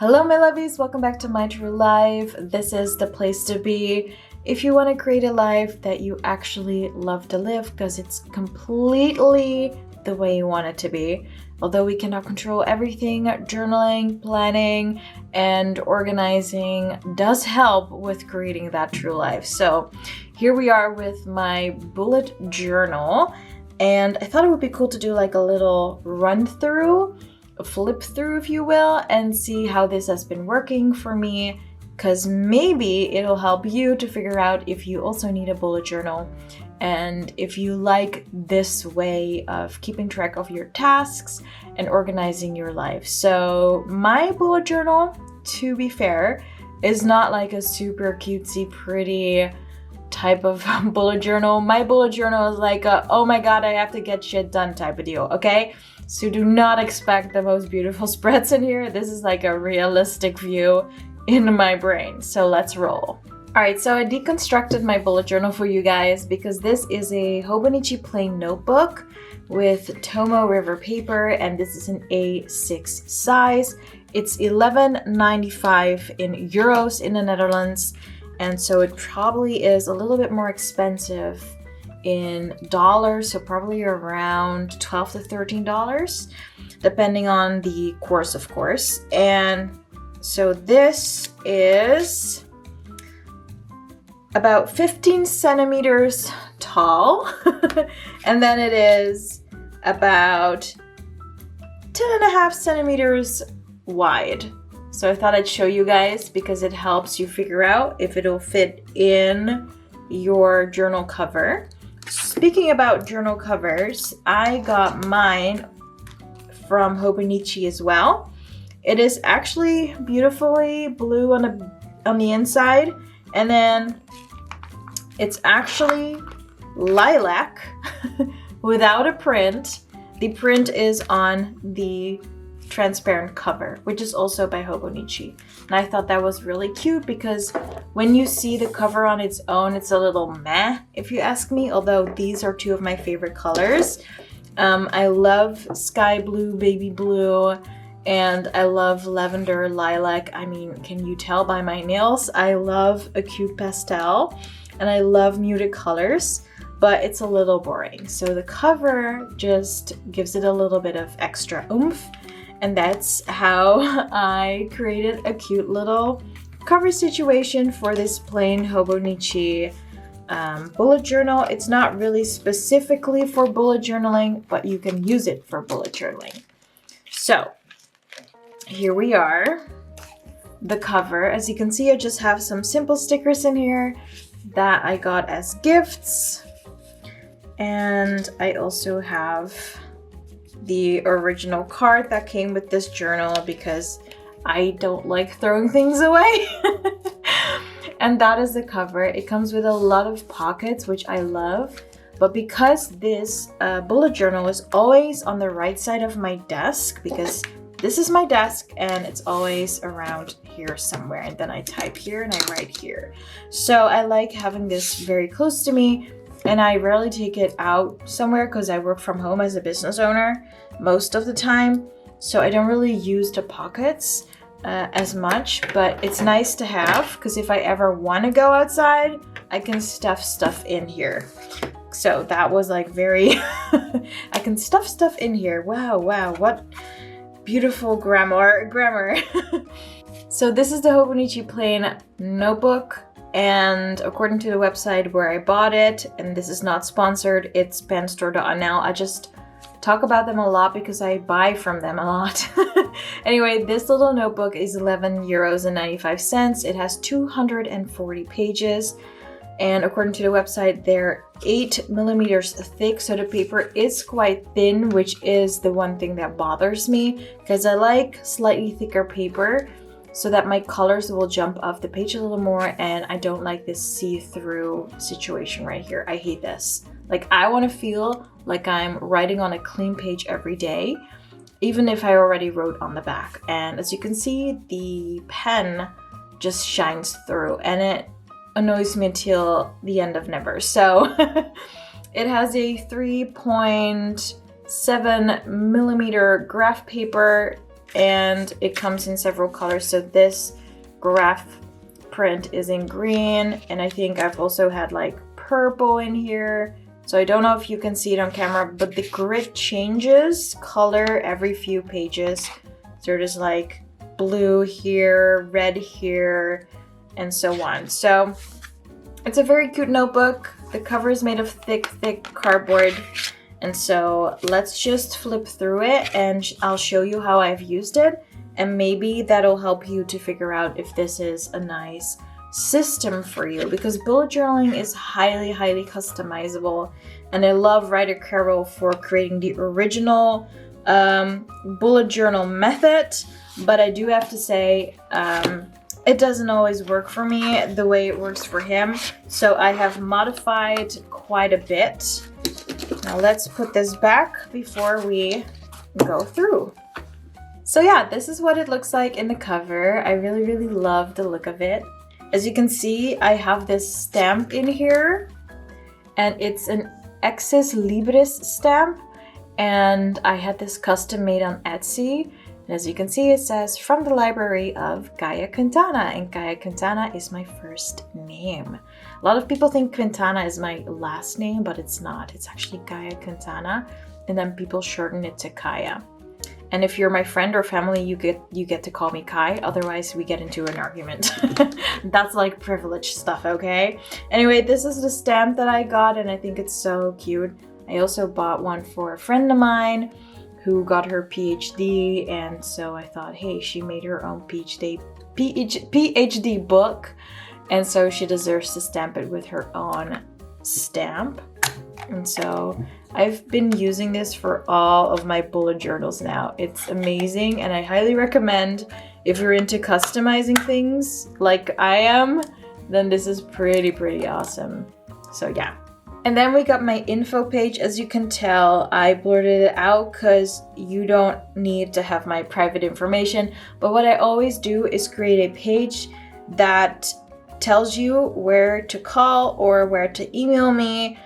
Hello my lovies, welcome back to My True Life. This is the place to be if you want to create a life that you actually love to live because it's completely the way you want it to be. Although we cannot control everything, journaling, planning, and organizing does help with creating that true life. So here we are with my bullet journal, and I thought it would be cool to do like a little run through, a flip through if you will, and see how this has been working for me, because maybe it'll help you to figure out if you also need a bullet journal and if you like this way of keeping track of your tasks and organizing your life. So my bullet journal, to be fair, is not like a super cutesy pretty type of bullet journal. My bullet journal is like a, oh my god, I have to get shit done type of deal, okay? So do not expect the most beautiful spreads in here. This is like a realistic view in my brain. So let's roll. Alright, so I deconstructed my bullet journal for you guys because this is a Hobonichi plain notebook with Tomo River paper, and this is an A6 size. It's 11.95 in euros in the Netherlands, and so it probably is a little bit more expensive in dollars, so probably around $12 to $13, depending on the course, of course. And so this is about 15 centimeters tall, and then it is about 10.5 centimeters wide. So I thought I'd show you guys because it helps you figure out if it'll fit in your journal cover. Speaking about journal covers, I got mine from Hobonichi as well. It is actually beautifully blue on the inside, and then it's actually lilac without a print. The print is on the transparent cover, which is also by Hobonichi. And I thought that was really cute because when you see the cover on its own, it's a little meh, if you ask me, although these are two of my favorite colors. I love sky blue, baby blue, and I love lavender, lilac. I mean, can you tell by my nails? I love a cute pastel, and I love muted colors, but it's a little boring. So the cover just gives it a little bit of extra oomph, and that's how I created a cute little cover situation for this plain Hobonichi bullet journal. It's not really specifically for bullet journaling, but you can use it for bullet journaling. So here we are, the cover. As you can see, I just have some simple stickers in here that I got as gifts, and I also have the original card that came with this journal because I don't like throwing things away. And that is the cover. It comes with a lot of pockets, which I love, but because this bullet journal is always on the right side of my desk, because this is my desk and it's always around here somewhere, and then I type here and I write here. So I like having this very close to me, and I rarely take it out somewhere because I work from home as a business owner most of the time. So I don't really use the pockets as much, but it's nice to have because if I ever want to go outside, I can stuff stuff in here. So that was like very, I can stuff stuff in here. Wow, what beautiful grammar. So this is the Hobonichi plain notebook, and according to the website where I bought it, and this is not sponsored, it's penstore.nl. I just talk about them a lot because I buy from them a lot. Anyway, this little notebook is 11 euros and 95 cents. It has 240 pages, and according to the website, they're 8 millimeters thick, so the paper is quite thin, which is the one thing that bothers me because I like slightly thicker paper so that my colors will jump off the page a little more, and I don't like this see-through situation right here. I hate this. Like, I want to feel like I'm writing on a clean page every day, even if I already wrote on the back. And as you can see, the pen just shines through, and it annoys me until the end of never. So it has a 3.7 millimeter graph paper and it comes in several colors. So this graph print is in green, and I think I've also had like purple in here. So I don't know if you can see it on camera, but the grid changes color every few pages. So there's like blue here, red here, and so on. So it's a very cute notebook. The cover is made of thick cardboard. And so let's just flip through it and I'll show you how I've used it. And maybe that'll help you to figure out if this is a nice system for you, because bullet journaling is highly customizable. And I love Ryder Carroll for creating the original bullet journal method. But I do have to say, it doesn't always work for me the way it works for him. So I have modified quite a bit. Now let's put this back before we go through. So yeah, this is what it looks like in the cover. I really love the look of it. As you can see, I have this stamp in here, and it's an Exis Libris stamp, and I had this custom made on Etsy. And as you can see, it says from the library of Gaia Quintana, and Gaia Quintana is my first name. A lot of people think Quintana is my last name, but it's not. It's actually Gaia Quintana, and then people shorten it to Kaya. And if you're my friend or family, you get to call me Kai. Otherwise, we get into an argument. That's like privileged stuff, okay? Anyway, this is the stamp that I got, and I think it's so cute. I also bought one for a friend of mine who got her PhD, and so I thought, hey, she made her own PhD book, and so she deserves to stamp it with her own stamp. And so I've been using this for all of my bullet journals now. It's amazing, and I highly recommend if you're into customizing things like I am, then this is pretty awesome. So yeah. And then we got my info page. As you can tell, I blurted it out because you don't need to have my private information. But what I always do is create a page that tells you where to call or where to email me.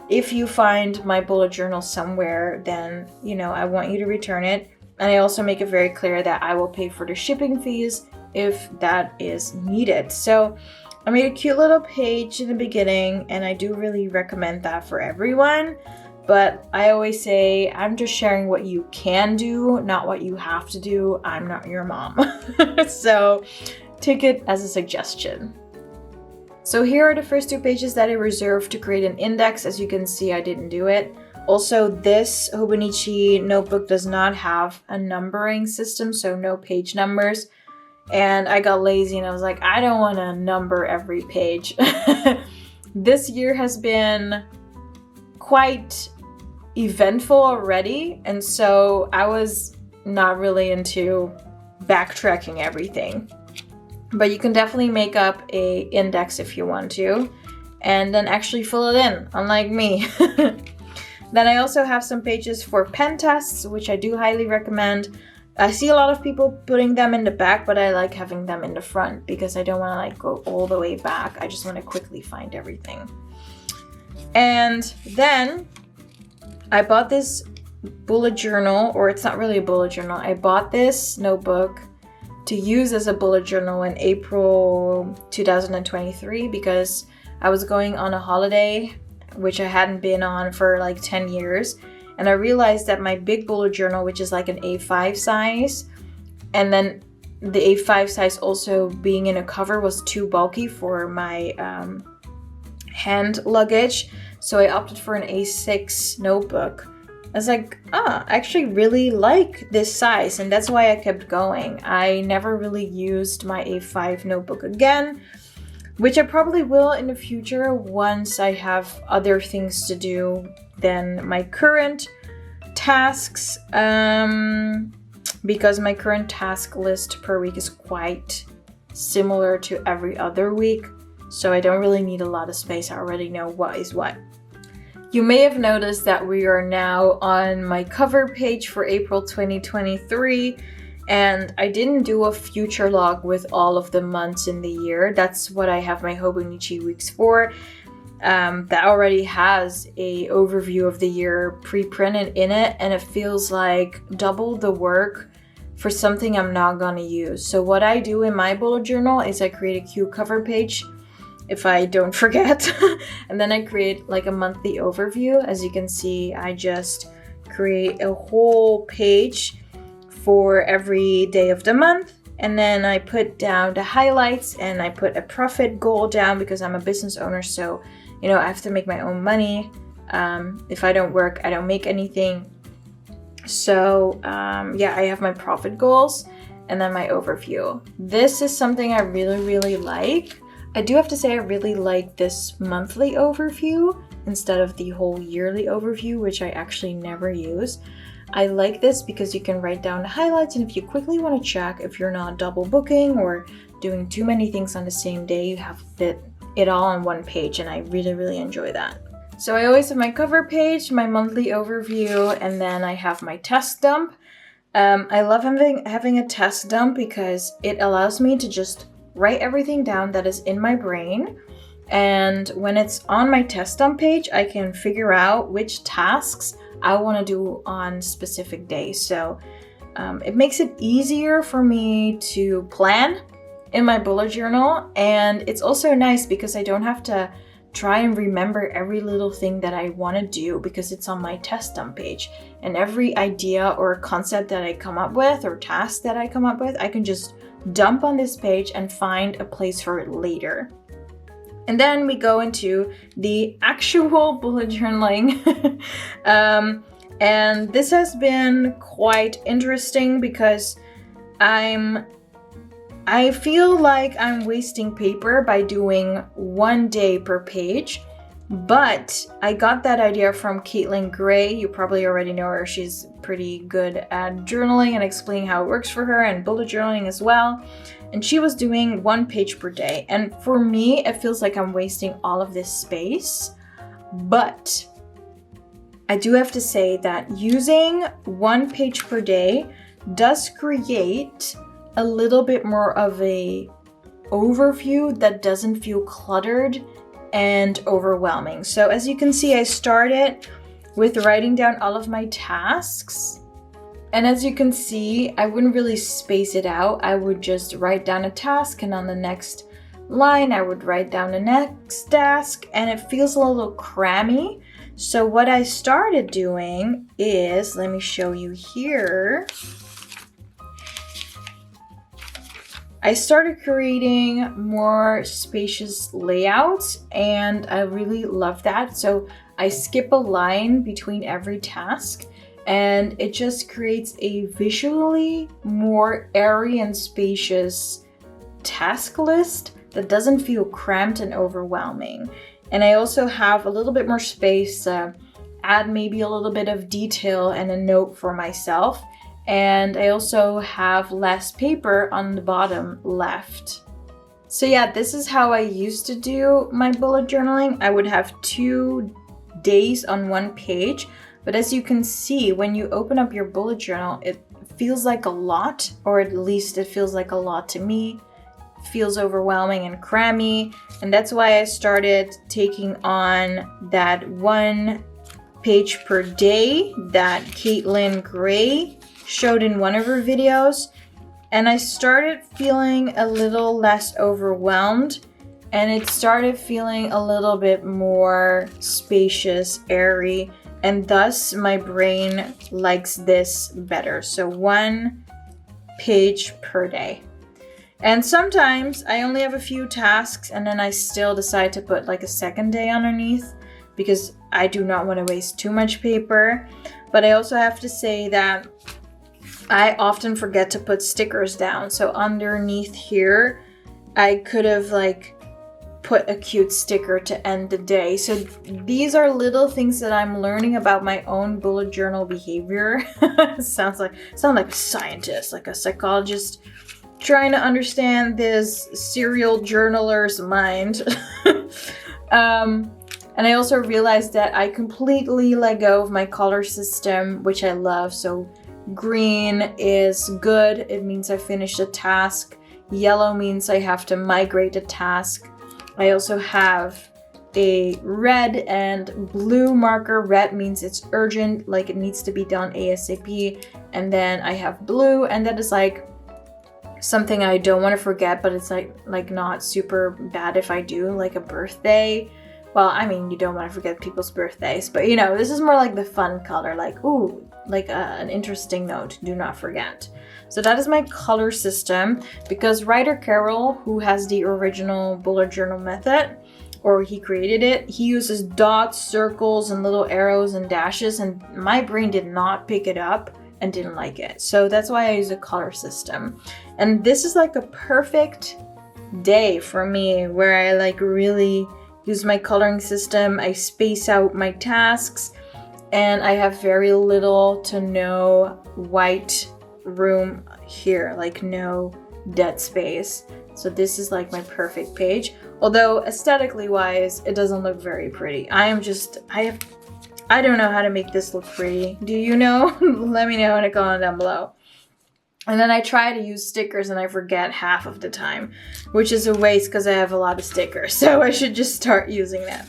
If you find my bullet journal somewhere, then, you know, I want you to return it. And I also make it very clear that I will pay for the shipping fees if that is needed. So I made a cute little page in the beginning, and I do really recommend that for everyone. But I always say, I'm just sharing what you can do, not what you have to do. I'm not your mom. So take it as a suggestion. So here are the first two pages that I reserved to create an index. As you can see, I didn't do it. Also, this Hobonichi notebook does not have a numbering system, so no page numbers. And I got lazy and I was like, I don't want to number every page. This year has been quite eventful already, and so I was not really into backtracking everything. But you can definitely make up a index if you want to, and then actually fill it in, unlike me. Then I also have some pages for pen tests, which I do highly recommend. I see a lot of people putting them in the back, but I like having them in the front because I don't want to like go all the way back. I just want to quickly find everything. And then I bought this bullet journal, or it's not really a bullet journal. I bought this notebook to use as a bullet journal in April 2023 because I was going on a holiday, which I hadn't been on for like 10 years. And I realized that my big bullet journal, which is like an A5 size, and then the A5 size also being in a cover was too bulky for my hand luggage. So I opted for an A6 notebook. I was like, I actually really like this size, and that's why I kept going. I never really used my A5 notebook again, which I probably will in the future once I have other things to do than my current tasks, because my current task list per week is quite similar to every other week, so I don't really need a lot of space. I already know what is what. You may have noticed that we are now on my cover page for April 2023, and I didn't do a future log with all of the months in the year. That's what I have my Hobonichi weeks for. That already has a overview of the year pre-printed in it, and it feels like double the work for something I'm not gonna use. So what I do in my bullet journal is I create a cute cover page if I don't forget. And then I create like a monthly overview. As you can see, I just create a whole page for every day of the month. And then I put down the highlights and I put a profit goal down because I'm a business owner. So, you know, I have to make my own money. If I don't work, I don't make anything. So yeah, I have my profit goals and then my overview. This is something I really, really like. I do have to say I really like this monthly overview instead of the whole yearly overview, which I actually never use. I like this because you can write down the highlights, and if you quickly want to check if you're not double booking or doing too many things on the same day, you have it all on one page, and I really, really enjoy that. So I always have my cover page, my monthly overview, and then I have my test dump. I love having a test dump because it allows me to just write everything down that is in my brain. And when it's on my test dump page, I can figure out which tasks I want to do on specific days. So it makes it easier for me to plan in my bullet journal. And it's also nice because I don't have to try and remember every little thing that I want to do because it's on my test dump page. And every idea or concept that I come up with or task that I come up with, I can just dump on this page and find a place for it later. And then we go into the actual bullet journaling. And this has been quite interesting because I feel like I'm wasting paper by doing 1 day per page, but I got that idea from Caitlin Gray. You probably already know her. She's pretty good at journaling and explaining how it works for her, and bullet journaling as well. And she was doing 1 page per day. And for me, it feels like I'm wasting all of this space. But I do have to say that using 1 page per day does create a little bit more of a overview that doesn't feel cluttered and overwhelming. So as you can see, I started with writing down all of my tasks. And as you can see, I wouldn't really space it out. I would just write down a task, and on the next line, I would write down the next task, and it feels a little crammy. So what I started doing is, let me show you here. I started creating more spacious layouts, and I really love that. So I skip a line between every task, and it just creates a visually more airy and spacious task list that doesn't feel cramped and overwhelming. And I also have a little bit more space to add maybe a little bit of detail and a note for myself. And I also have less paper on the bottom left. So yeah, this is how I used to do my bullet journaling. I would have 2 days on 1 page. But as you can see, when you open up your bullet journal, it feels like a lot, or at least it feels like a lot to me. It feels overwhelming and crammy. And that's why I started taking on that 1 page per day that Caitlin Gray showed in one of her videos, and I started feeling a little less overwhelmed, and it started feeling a little bit more spacious, airy, and thus my brain likes this better. So 1 page per day. And sometimes I only have a few tasks, and then I still decide to put like a second day underneath because I do not want to waste too much paper. But I also have to say that I often forget to put stickers down. So underneath here, I could have like put a cute sticker to end the day. So these are little things that I'm learning about my own bullet journal behavior. sound like a scientist, like a psychologist trying to understand this serial journaler's mind. And I also realized that I completely let go of my color system, which I love. So green is good. It means I finished a task. Yellow means I have to migrate a task. I also have a red and blue marker. Red means it's urgent, like it needs to be done ASAP. And then I have blue, and that is like something I don't want to forget, but it's like not super bad if I do, like a birthday. Well, I mean, you don't want to forget people's birthdays, but you know, this is more like the fun color, like, ooh, like an interesting note, do not forget. So that is my color system, because writer Carol, who has the original bullet journal method, or he created it, he uses dots, circles, and little arrows and dashes, and my brain did not pick it up and didn't like it. So that's why I use a color system. And this is like a perfect day for me where I like really use my coloring system. I space out my tasks, and I have very little to no white room here, like no dead space. So this is like my perfect page. Although aesthetically wise, it doesn't look very pretty. I don't know how to make this look pretty. Do you know? Let me know in a comment down below. And then I try to use stickers and I forget half of the time, which is a waste because I have a lot of stickers. So I should just start using them.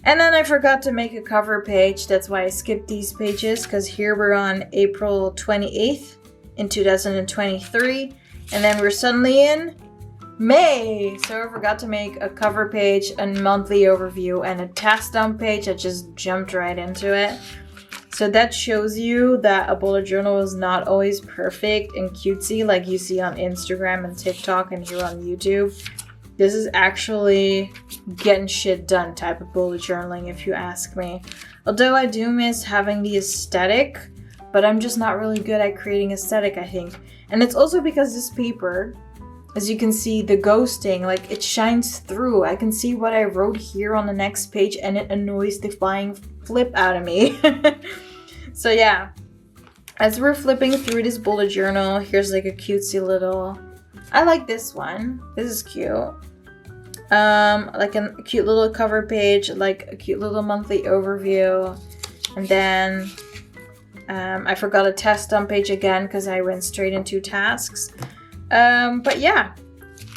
And then I forgot to make a cover page. That's why I skipped these pages, because here we're on April 28th in 2023. And then we're suddenly in May. So I forgot to make a cover page, a monthly overview, and a task dump page. I just jumped right into it. So that shows you that a bullet journal is not always perfect and cutesy like you see on Instagram and TikTok and here on YouTube. This is actually getting shit done type of bullet journaling, if you ask me. Although I do miss having the aesthetic, but I'm just not really good at creating aesthetic, I think. And it's also because this paper, as you can see, the ghosting, like it shines through. I can see what I wrote here on the next page, and it annoys the flying flip out of me. So yeah, as we're flipping through this bullet journal, here's like a cutesy little, I like this one. This is cute. Like a cute little cover page, like a cute little monthly overview. And then I forgot a task dump page again because I went straight into tasks. But yeah,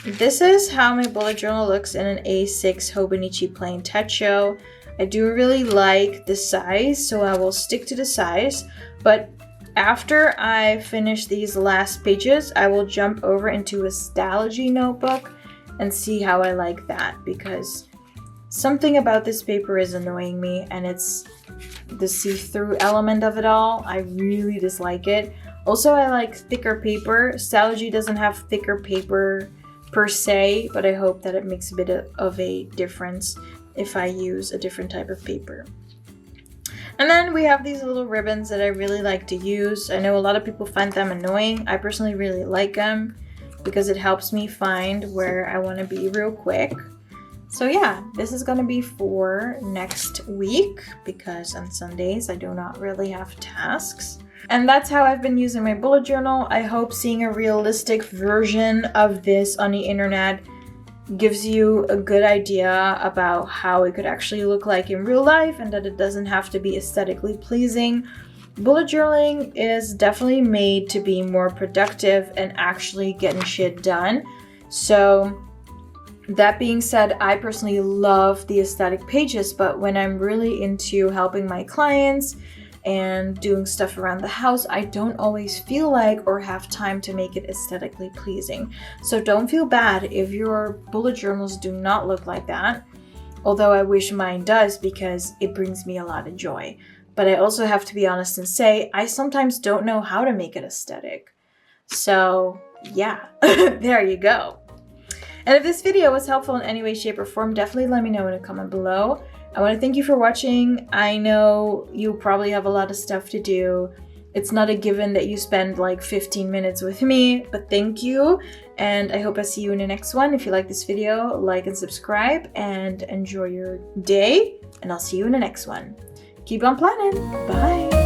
this is how my bullet journal looks in an A6 Hobonichi plain techo. I do really like the size, so I will stick to the size. But after I finish these last pages, I will jump over into a Stalogy notebook and see how I like that, because something about this paper is annoying me, and it's the see-through element of it all. I really dislike it. Also, I like thicker paper. Stalogy doesn't have thicker paper per se, but I hope that it makes a bit of a difference if I use a different type of paper. And then we have these little ribbons that I really like to use. I know a lot of people find them annoying. I personally really like them because it helps me find where I want to be real quick. So yeah, this is going to be for next week, because on Sundays I do not really have tasks. And that's how I've been using my bullet journal. I hope seeing a realistic version of this on the internet gives you a good idea about how it could actually look like in real life, and that it doesn't have to be aesthetically pleasing. Bullet journaling is definitely made to be more productive and actually getting shit done. So that being said, I personally love the aesthetic pages, but when I'm really into helping my clients and doing stuff around the house, I don't always feel like or have time to make it aesthetically pleasing. So don't feel bad if your bullet journals do not look like that. Although I wish mine does, because it brings me a lot of joy. But I also have to be honest and say, I sometimes don't know how to make it aesthetic. So yeah, there you go. And if this video was helpful in any way, shape, or form, definitely let me know in a comment below. I want to thank you for watching. I know you probably have a lot of stuff to do. It's not a given that you spend like 15 minutes with me, but thank you. And I hope I see you in the next one. If you like this video, like and subscribe, and enjoy your day. And I'll see you in the next one. Keep on planning. Bye.